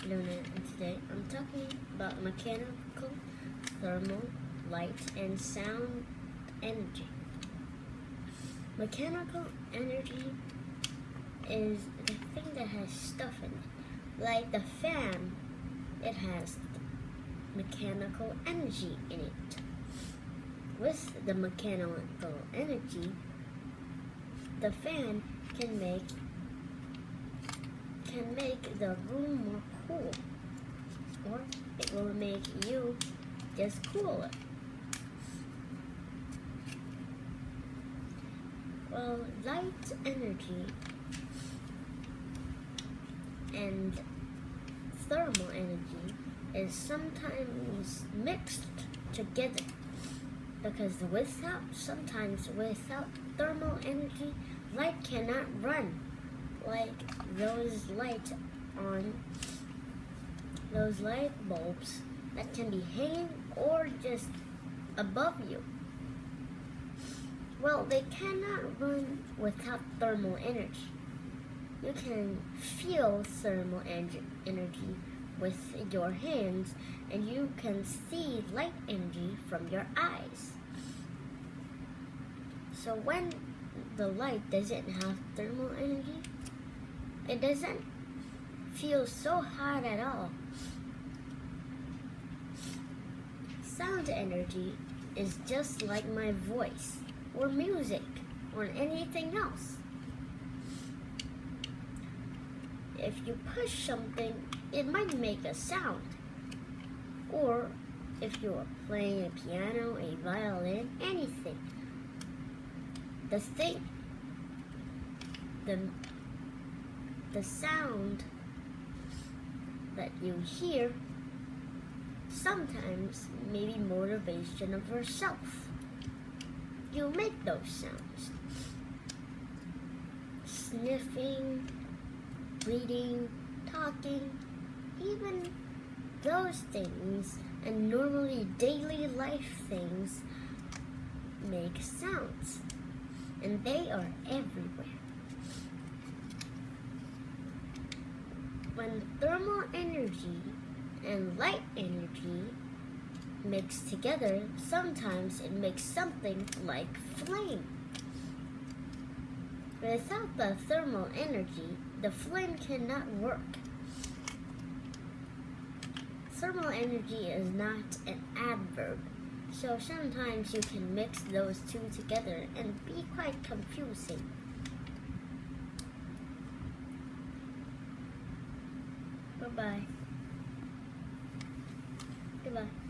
Luna, and today I'm talking about mechanical, thermal, light, and sound energy. Mechanical energy is the thing that has stuff in it. Like the fan, it has mechanical energy in it. With the mechanical energy, the fan can make the room more cool, or it will make you just cooler. Well, light energy and thermal energy is sometimes mixed together, because sometimes without thermal energy, light cannot run. Like those light bulbs that can be hanging or just above you. Well, they cannot run without thermal energy. You can feel thermal energy with your hands, and you can see light energy from your eyes. So when the light doesn't have thermal energy, it doesn't feel so hot at all. Sound energy is just like my voice, or music, or anything else. If you push something, it might make a sound. Or if you are playing a piano, a violin, anything. The sound that you hear sometimes may be motivation of yourself. You make those sounds. Sniffing, breathing, talking, even those things and normally daily life things make sounds, and they are everywhere. When thermal energy and light energy mix together, sometimes it makes something like flame. Without the thermal energy, the flame cannot work. Thermal energy is not an adverb, so sometimes you can mix those two together and be quite confusing. Bye-bye. Goodbye.